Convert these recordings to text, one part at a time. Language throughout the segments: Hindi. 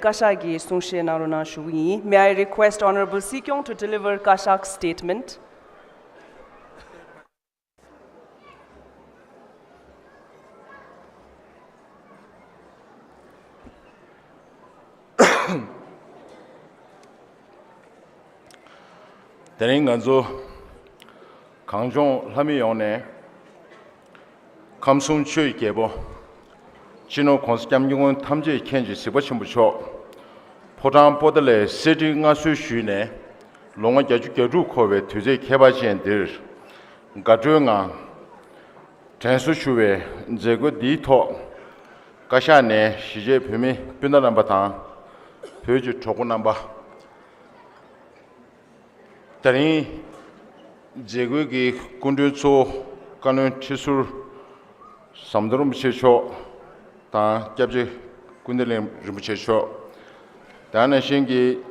Kashagi Sungshe Naruna Shui. May I request Honorable Sikyong to deliver Kashak's statement? Tering ganzo Kangjong Lami Yone Kamsun Chui Gebo Chino Konskam Yungun Tamje Kenji Sibachimbucho Podam Podale Sidi Ngasu Shune Longa Jaju Gadu Kove Tuze Kebajian Dir Gadunga Tensu Shuwe Nzego Dito Kashane Shije Pimi Pinalambatan Pöju Chokunamba Tani 제국이 군주초 가는 치술 삼도로 미치쇼 다 갑지 군들림 미치쇼 다는 신기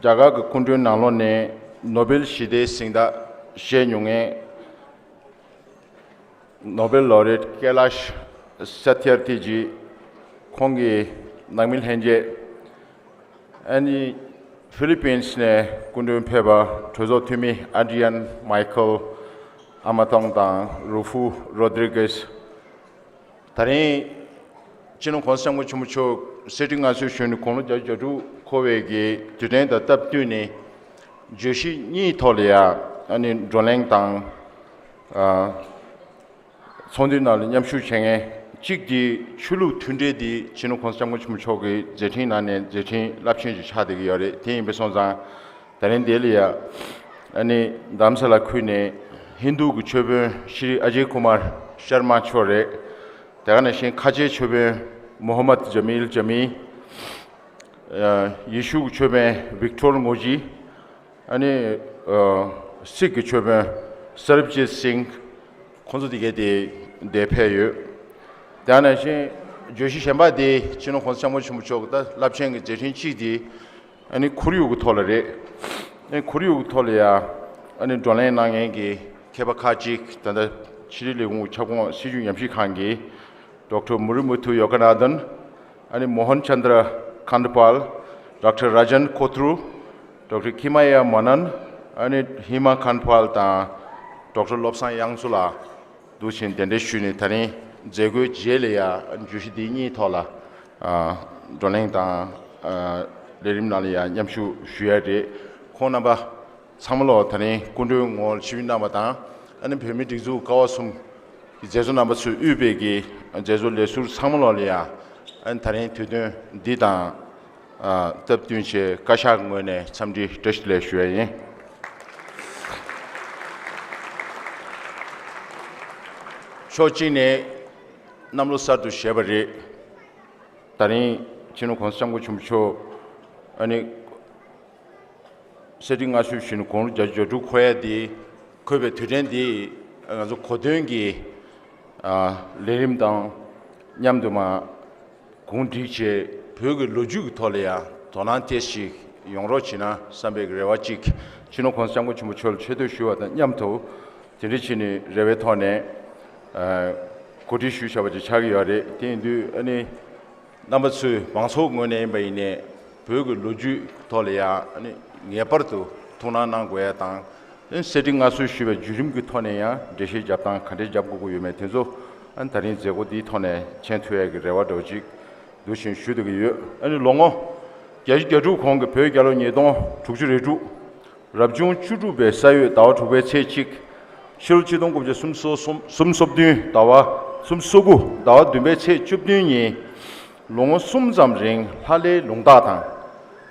자가 그 군주 나로네 노벨 시대 생다 셰뇽의 노벨 laureate Kailash Satyarthi 공기 남밀 현재 아니 Philippines ne kundu peba tozo tumi Adrian Michael Amatong Tang Rufu Rodriguez tani chino konsangu chumucho setting association kono jaju kowegi today the tap tuni joshi ni tolia ani droneng tang sondinal nyamshu chenge 직디 출루 튼데디 진호 konsangu chumuchogi jetin nane jetin lapchin chadegi yore tin besonza 다른데리아 아니 담살라 쿠네 힌두 구초베 Shri Ajay Kumar Sharma छोरे 다가나신 카제 초베 모하마드 जमील जमी यीशु 구초베 빅토르 모지 아니 Sikh 구초베 Sarabjit Singh 콘소디게데 대표요 다나신 조시 셴바데 진호 konsangu chumucho다 lapchen jetin chidi 아니 코리오고 톨레레 코리오 톨레야 아니 돌레나게 케바카직 단다 치리레고 차공 시중 염식한게 Dr. 무르무투 요가나던 아니 모हन चंद्र खंडपाल Dr. राजन कोथरू Dr. किमाया मनन 아니 हिमा खंडपाल ता Dr. लोपसा यांगसुला दुसिन देंदे शुनि थानी जेगु जेलेया जुसिदिनी थोला डोलें ता 레림나리아 냠슈 슈야데 코나바 참로 타니 군두ngol 치빈나마다 아니 페미디주 가와숨 제조나바수 유베기 제조레수 참로리아 안 타니 투드 디다 답든시 가샤응원에 참지 드실레 슈야이 쇼치네 남로사두 셰바리 타니 진호 konsangu chumcho 아니 세팅 아수신 공을 저주 코야디 그베 드렌디 아주 고등기 레림당 냠도마 공디체 벽을 로주 털려야 도난테시 용로치나 삼백레와직 진호 konsangu chumu철 최도 쉬었던 냠도 드리치니 레베톤에 고디슈 샤바지 자기 열에 딘두 아니 남버스 방송원에 바이네 벽을 로주 털려야 아니 예버도 도난난고야 당 세팅 아수시베 주림기 톤에야 대시 잡당 칸데 잡고 요메 텐조 안타린 제고디 톤에 첸투에 레와도직 두신 슈드기 아니 롱어 야지겨주 공그 벽결로 예동 죽주레주 랍중 추주베 사유 다우투베 체칙 실지동급제 숨섭디 다와 숨쏘고 다와 두베 체 줍디니 롱어 숨잠ring 할레 롱다당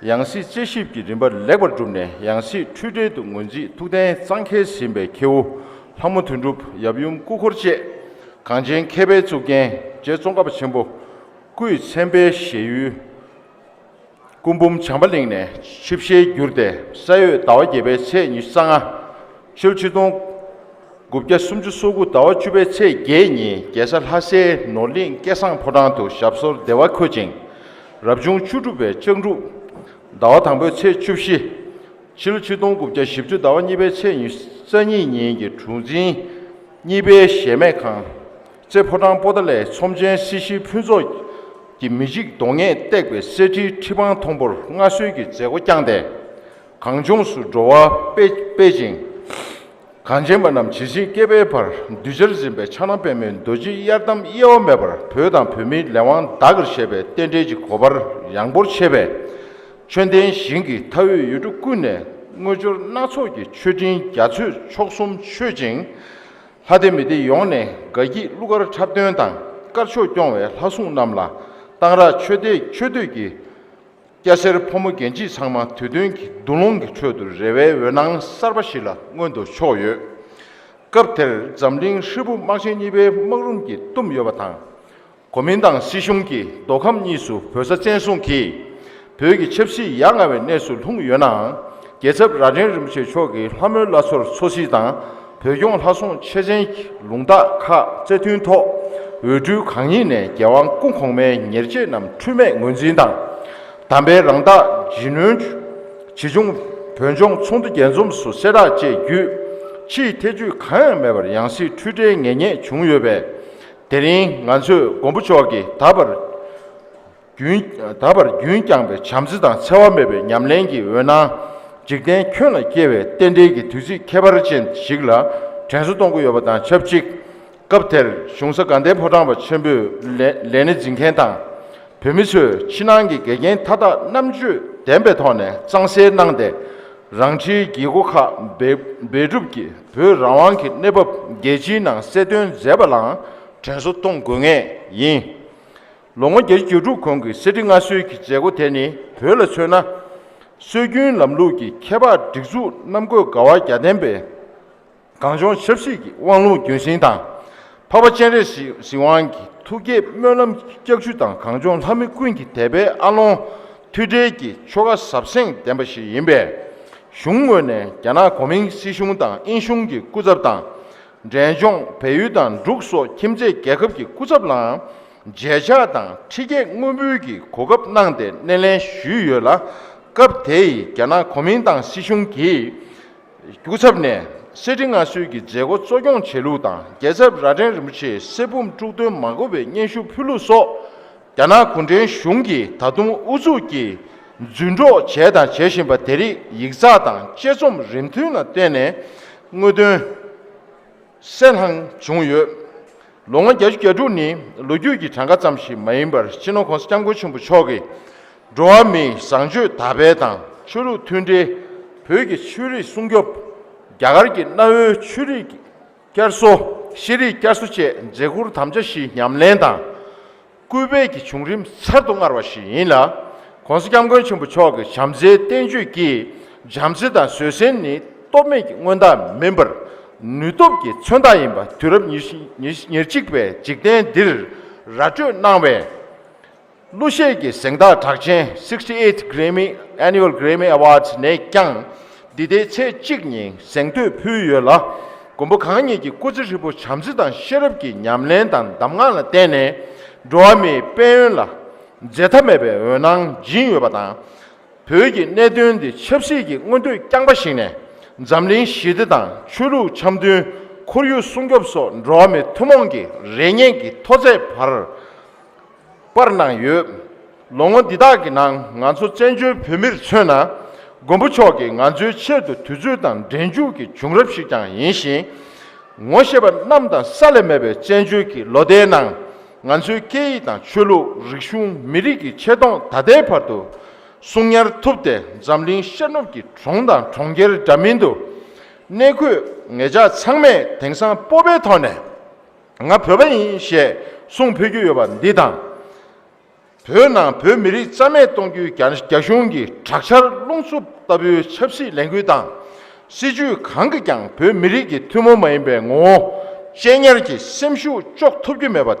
양시 제십기 림버 레버 좀네 양시 추제도 문지 두대 상케 심베 겨우 한무튼룹 야비움 꾸코르체 강진 케베 쪽에 제종갑 전부 구이 셈베 시유 군범 장발링네 십시에 유르데 사유 다와게베 세 니상아 실지동 굽게 숨주 쏘고 다와 주베 체 게니 개설하세 놀링 개상 포단도 샵솔 대와 코징 랍중 추주베 정루 다와 당베 체 춥시 실지동 굽게 십주 다와 니베 체 니선이 니게 중진 니베 셰메칸 제 포단 보달레 솜제 시시 푼조 기 미직 동해 댁베 세지 티방 통볼 응아수기 제고 장대 강종수 조와 베이징 간제만남 지시 깨베벌 뉴저지베 천안배면 도지 야담 이어메벌 표담 표미 레왕 다글셰베 땡데지 고발 양볼셰베 전대인 신기 타위 유족군에 뭐저 나소기 최진 야추 촉숨 최진 하데미디 용네 거기 루거를 잡되는 당 깔쇼 경외 하송 남라 당라 최대기 야세르 포무 겐지 상마 되든기 돈롱기 최들 레베 외낭 살바실라 원도 쇼유 급텔 잠링 시부 마신이베 먹rum기 좀 여바탕 고민당 시숑기 독함니수 벌써 젠송기 벽이 첩시 양아베 내수 홍연왕 계섭 라젠름시 쇼기 화멜라솔 소시당 벽용 하송 최전 롱다 카 제튠토 의주 강인의 개왕 공공매 열제남 출매 문진당 담배 랑다 진은 지중 변종 총도 연점수 세라 제규 치 대주 강한 매버 양시 투제 년에 중요배 대린 안수 공부초기 답을 균장배 잠수당 세화매배 냠랭기 원나 직된 큐나 계획 땡데기 두지 개발을 진 시글라 전수동구 여바단 접직 급텔 흉석간대 포장부 전부 레네 진캔당 변미수 친한기 개개인 타다 남주 덴베톤에 장세낭대 랑치 기고카 베줍기 베라왕기 네법 게지낭 세든 제발랑 전수동 공에 인 롱어 게주주 공기 세딩아수의 기재고 되니 별어서나 수균 남루기 케바 딕수 남고 가와 야덴베 강종 섭시기 왕루 경신당 파바첸의 시왕기 투게 면람 격주당 강종 함익군기 대배 알론 투데기 초가 삽생 덴버시 임베 흉원의 야나 고민 시흉당 인흉기 구잡당 전종 배유당 룩소 김제 계급기 구잡랑 제자당 티게 무무기 고급낭대 내내 쉬여라 급대이 야나 고민당 시흉기 구잡네 세딩아 수기 제고 조경 제루당 계섭 라젠르무치 세붐 주도 마고베 년슈 풀루소 야나 군대 흉기 다둠 우주기 준조 제단 제신바 대리 익사당 제좀 림트나 때네 모든 센항 중요 롱은 계주니 로주기 장가 잠시 마임버 신호 konstangu 춤부 초기 로아미 상주 다베당 주로 튼데 벽이 추리 숨겹 야가르기 나의 추리 결소 시리 결소체 제구르 담저시 냠렌다 꾸베기 중림 사동아르와시 인라 konstangu 춤부 초기 잠제 땡주기 잠세다 sösen니 또메기 원다 멤버 누톱기 천다임바 드럽 니직베 직된 딜 라주 나베 루셰기 생다 탁chen 68 Grammy Annual Grammy Awards 내강 디데체 직닝 생투 푸여라 공부 강의기 꾸즈르부 잠시단 셔럽기 냠렌단 담가나 때네 로아미 빼연라 제타메베 은왕 진여바다 벽이 내드는데 첩시기 원도 짱바시네 잠린 시드당 추루 참드 코리오 송겹소 로아미 투몽기 레녜기 토제 파르 빠르낭유 롱어 디다기낭 안소 젠주 표밀 쳬나 공부초기 안주 쳇도 두주당 렌주기 중럽식장 인신 원셰바 남당 살레메베 젠주기 로데낭 안수 케이당 추루 릭슌 미리기 쳇동 다데파도 송야르 톱데 잠린 셔nov기 종당 종계를 자민도 내그 내자 상매 댕상 뽑에 더네 nga pyoben she sung pegyu yoba nidang pyo nang pyo miri tsame tongkyu gyashungi chakchar longsu tabi chepsi lengkyu dang si ju kanka kyang pyo miri ki tumo mayinbe ngo shenyar ki semshu chok tupkyu meba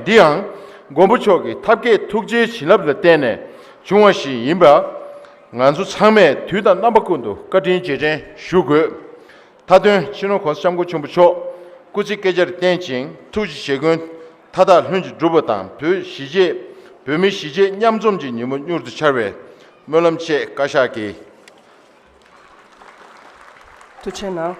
diyang gombucho ki tabke tukje chilabla tene chungwa shi yinba ngansu changme tuyda nambakundu katin jejen shugu tadun chino konsu chamgu chumbucho kuzi kejar tenching tuji shegun tada hunji drubatang pyo shije pyo mi shije nyamzomji nimu nyurdu charwe molamche kashaki Tuchena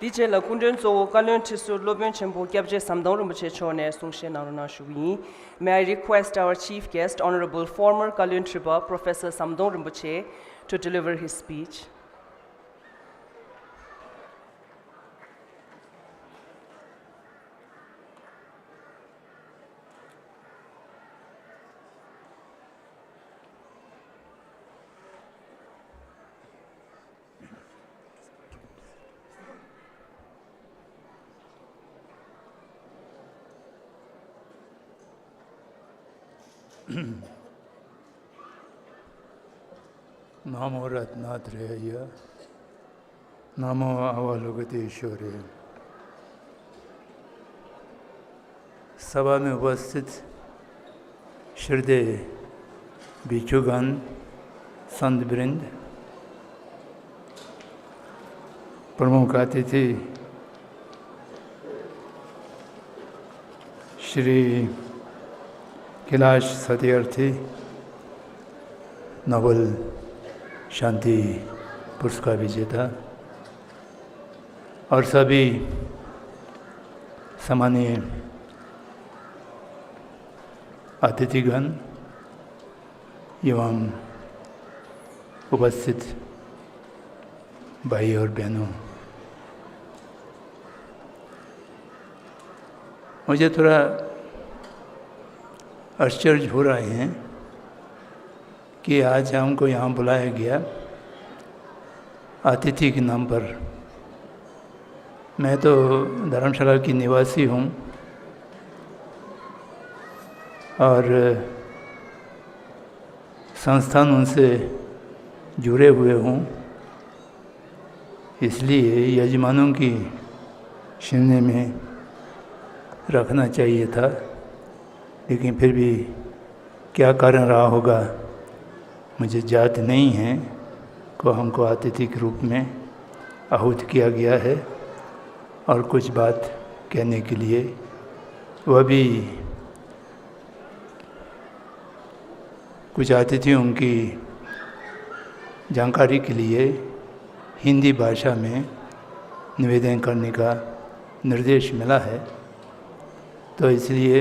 DJ la kundun so kalun chisu lobyon chembo kyabje samdang rumche chone sungshe naruna shuwi. May I request our chief guest, Honorable former Kalun Triba, Professor Samdong Rinpoche, to deliver his speech. Namo Ratnatraya, Namo Avalokiteshware। सभा में उपस्थित श्रद्धेय भिक्षुगण, संत वृंद, प्रमुख अतिथि श्री कैलाश सत्यार्थी नोबेल शांति पुरस्कार विजेता और सभी सम्मानीय अतिथिगण एवं उपस्थित भाई और बहनों, मुझे थोड़ा आश्चर्य हो रहे हैं कि आज हमको यहाँ बुलाया गया अतिथि के नाम पर। मैं तो धर्मशाला की निवासी हूँ और संस्थानों से जुड़े हुए हूँ, इसलिए यजमानों की सुनने में रखना चाहिए था, लेकिन फिर भी क्या कारण रहा होगा मुझे याद नहीं है को हमको अतिथि के रूप में आहूत किया गया है और कुछ बात कहने के लिए, वह भी कुछ अतिथियों की जानकारी के लिए हिंदी भाषा में निवेदन करने का निर्देश मिला है। तो इसलिए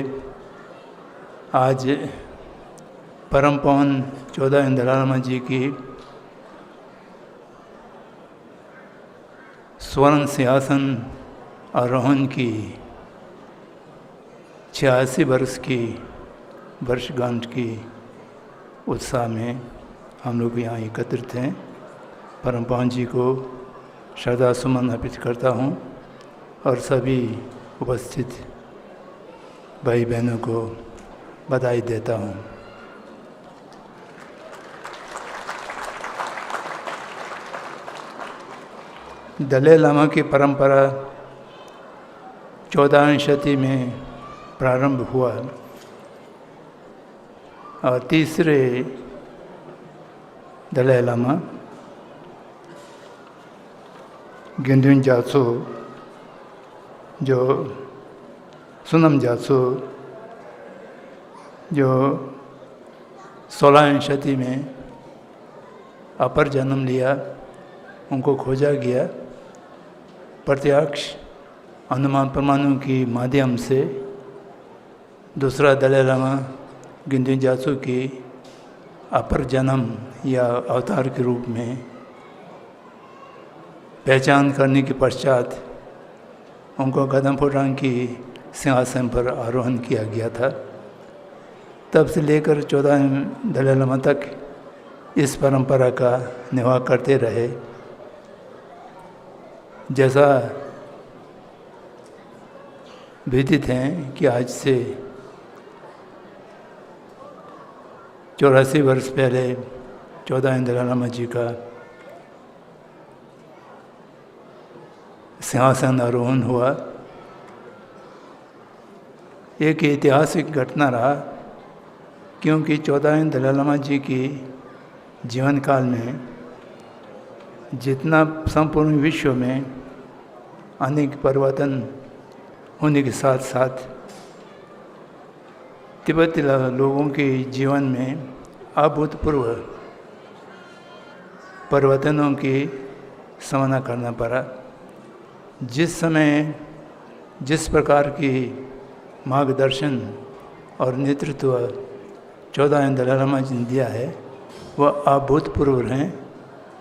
आज परम पावन 14 दलाई लामा जी की स्वर्ण सिंहासन आरोहण की 86 वर्ष की वर्षगांठ की उत्साह में हम लोग यहाँ एकत्रित हैं। परम पावन जी को श्रद्धा सुमन अर्पित करता हूँ और सभी उपस्थित भाई बहनों को बधाई देता हूँ। दलाई लामा की परंपरा 14वीं शती में प्रारंभ हुआ और तीसरे दलाई लामा गिंडुन जात्सो जो सुनम जात्सो जो 16वीं शती में अपर जन्म लिया, उनको खोजा गया। प्रत्यक्ष अनुमान प्रमाणों के माध्यम से दूसरा दलाई लामा गिंडुन जात्सो की अपर जन्म या अवतार के रूप में पहचान करने के पश्चात उनको गदम फोटांग की सिंहासन पर आरोहण किया गया था। तब से लेकर 14 दलाई लामा तक इस परंपरा का निर्वाह करते रहे। जैसा विदित है कि आज से 84 वर्ष पहले 14 दलाई लामा जी का सिंहासन आरोहण हुआ। एक ऐतिहासिक घटना रहा, क्योंकि 14 दलाई लामा जी की जीवन काल में जितना संपूर्ण विश्व में अनेक परिवर्तन होने के साथ साथ तिब्बती लोगों के जीवन में अभूतपूर्व परिवर्तनों की सामना करना पड़ा। जिस समय जिस प्रकार की मार्गदर्शन और नेतृत्व 14वें दलाई लामा जी ने दिया है वह अभूतपूर्व हैं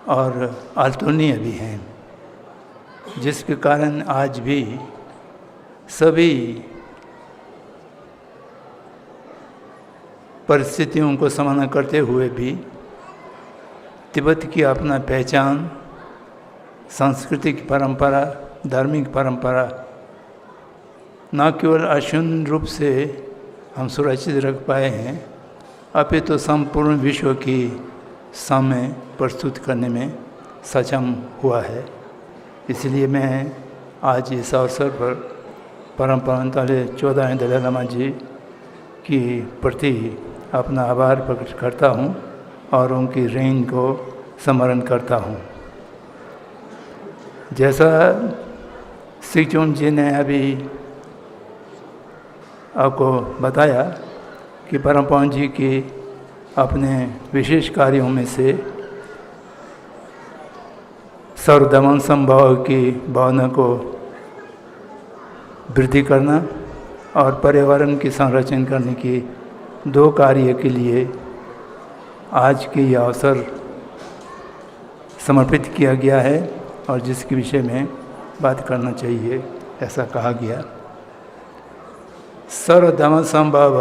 और अतुलनीय भी हैं, जिसके कारण आज भी सभी परिस्थितियों को सामना करते हुए भी तिब्बत की अपना पहचान, सांस्कृतिक परंपरा, धार्मिक परंपरा न केवल अक्षुण्ण रूप से हम सुरक्षित रख पाए हैं, अपितु संपूर्ण विश्व की सामने प्रस्तुत करने में सक्षम हुआ है। इसलिए मैं आज इस अवसर पर परम पूज्य 14वें दलाई लामा जी की प्रति अपना आभार प्रकट करता हूँ और उनकी रेंज को स्मरण करता हूँ। जैसा सिक्चुन जी ने अभी आपको बताया कि परम पूज्य जी की अपने विशेष कार्यों में से सर्वदमन संभाव की भावना को वृद्धि करना और पर्यावरण की संरक्षण करने की 2 कार्य के लिए आज के यह अवसर समर्पित किया गया है और जिसके विषय में बात करना चाहिए ऐसा कहा गया। सर्वदमन संभव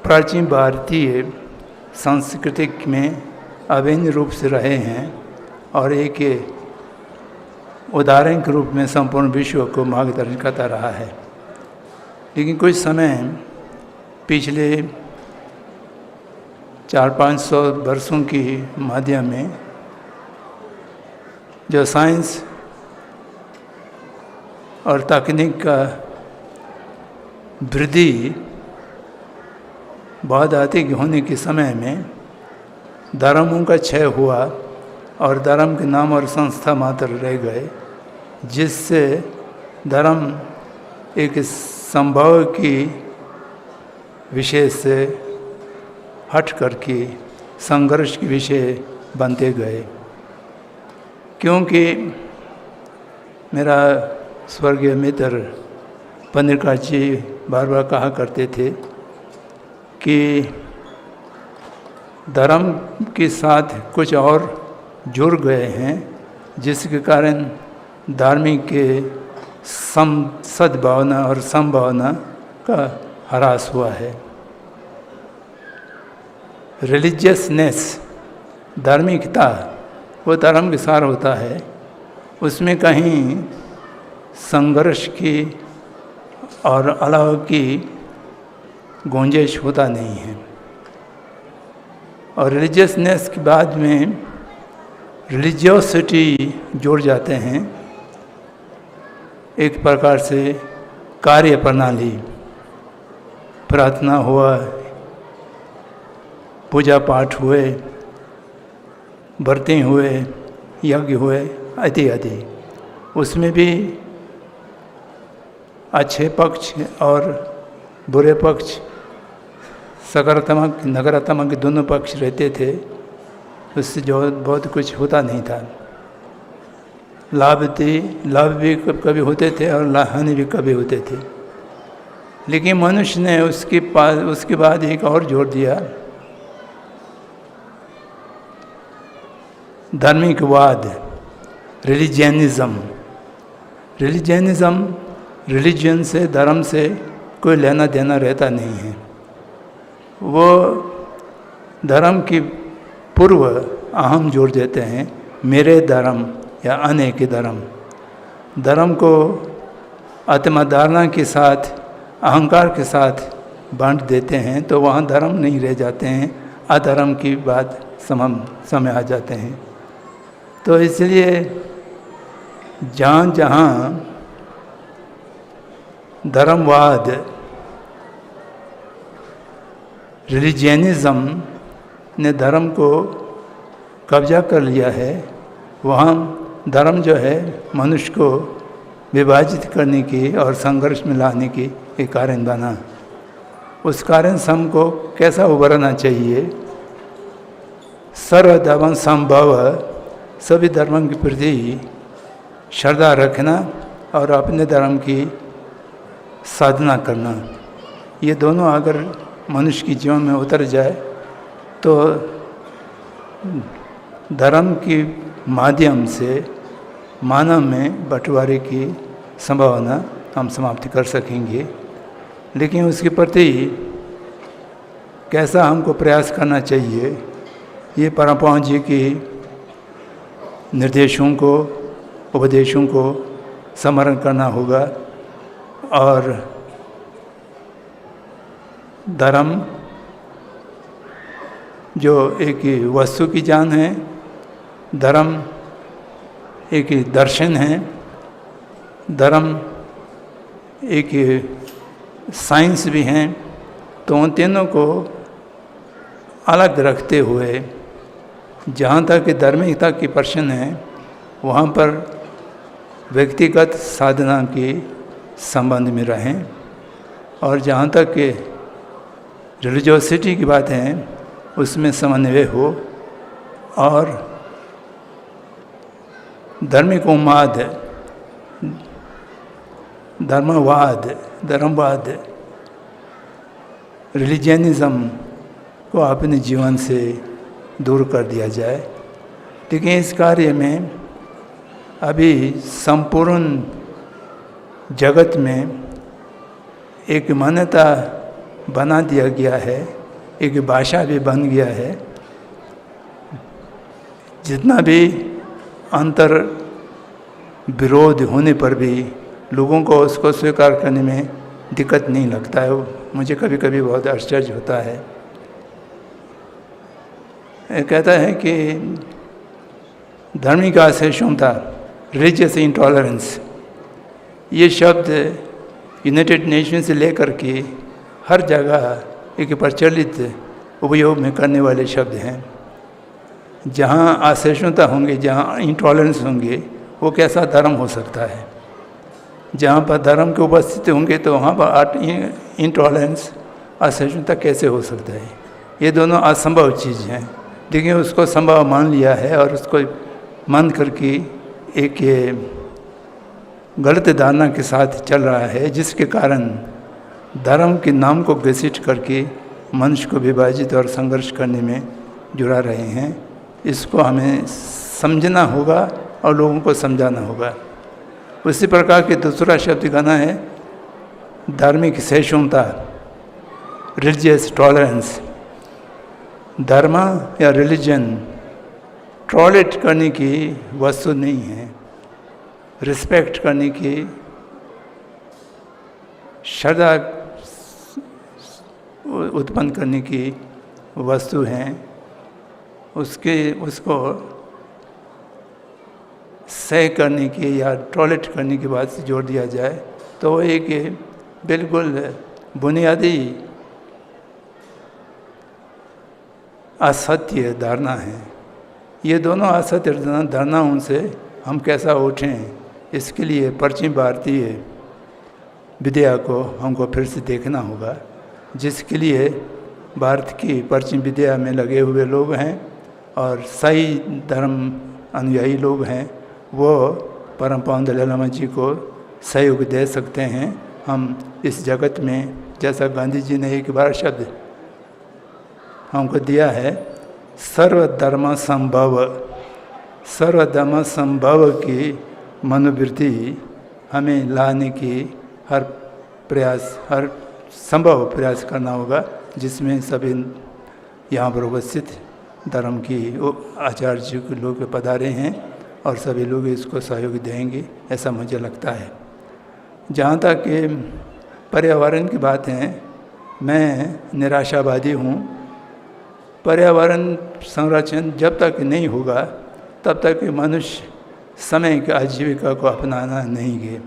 प्राचीन भारतीय संस्कृति में अभिन्न रूप से रहे हैं और एक उदाहरण के रूप में संपूर्ण विश्व को मार्गदर्शन करता रहा है। लेकिन कुछ समय पिछले 400-500 वर्षों की माध्यम में जो साइंस और तकनीक का वृद्धि बहुत अधिक होने के समय में धर्मों का क्षय हुआ और धर्म के नाम और संस्था मात्र रह गए, जिससे धर्म एक संभव की विषय से हट करके संघर्ष के विषय बनते गए। क्योंकि मेरा स्वर्गीय मित्र पनिरकाठ जी बार बार कहा करते थे कि धर्म के साथ कुछ और जुड़ गए हैं, जिसके कारण धार्मिक के सद्भावना और संभावना का ह्रास हुआ है। रिलीजियसनेस, धार्मिकता, वो धर्म के सार होता है, उसमें कहीं संघर्ष की और अलाव की गुंजाइश होता नहीं है। और रिलीजियसनेस के बाद में रिलीजियोसिटी जोड़ जाते हैं, एक प्रकार से कार्य प्रणाली, प्रार्थना हुआ, पूजा पाठ हुए, व्रतें हुए, यज्ञ हुए इत्यादि। उसमें भी अच्छे पक्ष और बुरे पक्ष, सकारात्मक नकारात्मक दोनों पक्ष रहते थे। उससे जो बहुत कुछ होता नहीं था। लाभ भी कभी होते थे और हानि भी कभी होते थे। लेकिन मनुष्य ने उसके बाद एक और जोड़ दिया, धार्मिकवाद, रिलीजियनिज्म। रिलीजन से, धर्म से कोई लेना देना रहता नहीं है। वो धर्म की पूर्व अहम जोड़ देते हैं, मेरे धर्म या अनेक धर्म। धर्म को आत्मधारणा के साथ, अहंकार के साथ बांट देते हैं, तो वहाँ धर्म नहीं रह जाते हैं, अधर्म की बात समय आ जाते हैं। तो इसलिए जहाँ जहाँ धर्मवाद, रिलीजियनिज्म ने धर्म को कब्जा कर लिया है, वहाँ धर्म जो है मनुष्य को विभाजित करने की और संघर्ष में लाने की एक कारण बना। उस कारण से हमको कैसा उभरना चाहिए? सर्वधर्म संभव, सभी धर्मों के प्रति श्रद्धा रखना और अपने धर्म की साधना करना, ये दोनों अगर मनुष्य की जीवन में उतर जाए तो धर्म के माध्यम से मानव में बंटवारे की संभावना हम समाप्त कर सकेंगे। लेकिन उसके प्रति कैसा हमको प्रयास करना चाहिए, ये परमपाद जी के निर्देशों को, उपदेशों को स्मरण करना होगा। और धर्म जो एक वस्तु की जान है, धर्म एक दर्शन है, धर्म एक साइंस भी हैं। तो उन तीनों को अलग रखते हुए जहाँ तक धार्मिकता की प्रश्न है वहाँ पर व्यक्तिगत साधना के संबंध में रहें, और जहाँ तक के रिलीजियोसिटी की बात है उसमें समन्वय हो। और धार्मिक उन्माद, धर्मवाद, रिलीजियनिज्म को अपने जीवन से दूर कर दिया जाए। लेकिन इस कार्य में अभी संपूर्ण जगत में एक मान्यता बना दिया गया है, एक भाषा भी बन गया है। जितना भी अंतर विरोध होने पर भी लोगों को उसको स्वीकार करने में दिक्कत नहीं लगता है। मुझे कभी कभी बहुत आश्चर्य होता है। कहता है कि धार्मिक असहिष्णुता, रिलीजियस इंटॉलरेंस, ये शब्द यूनाइटेड नेशन से लेकर के हर जगह एक प्रचलित उपयोग में करने वाले शब्द हैं। जहाँ असहिष्णुता होंगे, जहाँ इंटॉलरेंस होंगे, वो कैसा धर्म हो सकता है। जहाँ पर धर्म के उपस्थित होंगे तो वहाँ पर इंटॉलरेंस, असहिष्णुता कैसे हो सकता है। ये दोनों असंभव चीज़ हैं। लेकिन उसको संभव मान लिया है और उसको मान करके एक गलत धारणा के साथ चल रहा है, जिसके कारण धर्म के नाम को घसीट करके मनुष्य को विभाजित और संघर्ष करने में जुड़ा रहे हैं। इसको हमें समझना होगा और लोगों को समझाना होगा। उसी प्रकार के दूसरा शब्द कहना है धार्मिक सहिष्णुता, रिलीजियस टॉलरेंस। धर्म या रिलीजन टॉलरेट करने की वस्तु नहीं है, रिस्पेक्ट करने की, श्रद्धा उत्पन्न करने की वस्तु हैं। उसको सह करने की या टॉलरेट करने की बात से जोड़ दिया जाए तो वो एक बिल्कुल बुनियादी असत्य धारणा है। ये दोनों असत्य धारणाओं से हम कैसा उठें, इसके लिए पश्चिम भारतीय विद्या को हमको फिर से देखना होगा, जिसके लिए भारत की पश्चिम विद्या में लगे हुए लोग हैं और सही धर्म अनुयायी लोग हैं, वो परमपाद दलाई लामा जी को सहयोग दे सकते हैं। हम इस जगत में, जैसा गांधी जी ने एक बार शब्द हमको दिया है, सर्वधर्म संभव की मनोवृत्ति हमें लाने की हर संभव प्रयास करना होगा, जिसमें सभी यहाँ पर उपस्थित धर्म की आचार्य जी के लोग पधारे हैं और सभी लोग इसको सहयोग देंगे, ऐसा मुझे लगता है। जहाँ तक कि पर्यावरण की बात है, मैं निराशावादी हूँ। पर्यावरण संरक्षण जब तक नहीं होगा तब तक मनुष्य समय की आजीविका को अपनाना नहीं गे।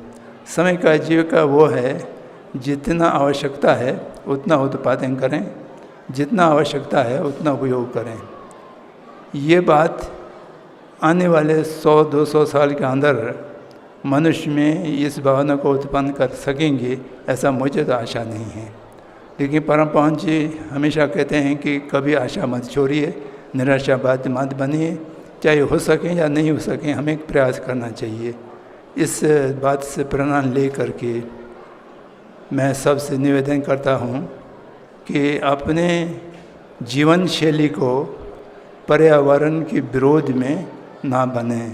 समय का आजीविका वो है, जितना आवश्यकता है उतना उत्पादन करें, जितना आवश्यकता है उतना उपयोग करें। ये बात आने वाले 100-200 साल के अंदर मनुष्य में इस भावना को उत्पन्न कर सकेंगे, ऐसा मुझे तो आशा नहीं है। लेकिन परमपाद जी हमेशा कहते हैं कि कभी आशा मत छोड़िए, निराशावादी मत बनिए। चाहे हो सके या नहीं हो सके, हमें प्रयास करना चाहिए। इस बात से प्रेरणा ले करके मैं सबसे निवेदन करता हूँ कि अपने जीवन शैली को पर्यावरण के विरोध में ना बने।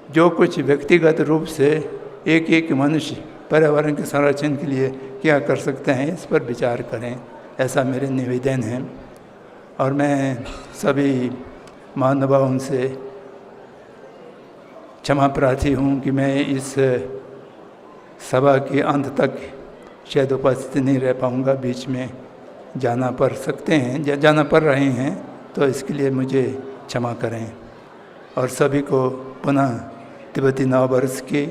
जो कुछ व्यक्तिगत रूप से एक एक मनुष्य पर्यावरण के संरक्षण के लिए क्या कर सकते हैं, इस पर विचार करें, ऐसा मेरे निवेदन है। और मैं सभी महानुभावों से क्षमा प्रार्थी हूँ कि मैं इस सभा के अंत तक शायद उपस्थित नहीं रह पाऊँगा, बीच में जाना पड़ सकते हैं, जाना पड़ रहे हैं, तो इसके लिए मुझे क्षमा करें। और सभी को पुनः तिब्बती नव वर्ष की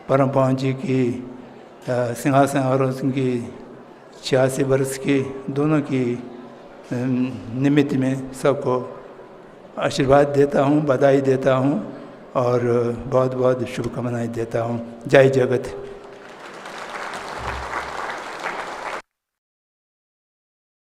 परम पावन जी की सिंहासन आरोहण की 86 वर्ष की दोनों की निमित्त में सबको आशीर्वाद देता हूँ, बधाई देता हूँ और बहुत बहुत शुभकामनाएं देता हूँ। जय जगत।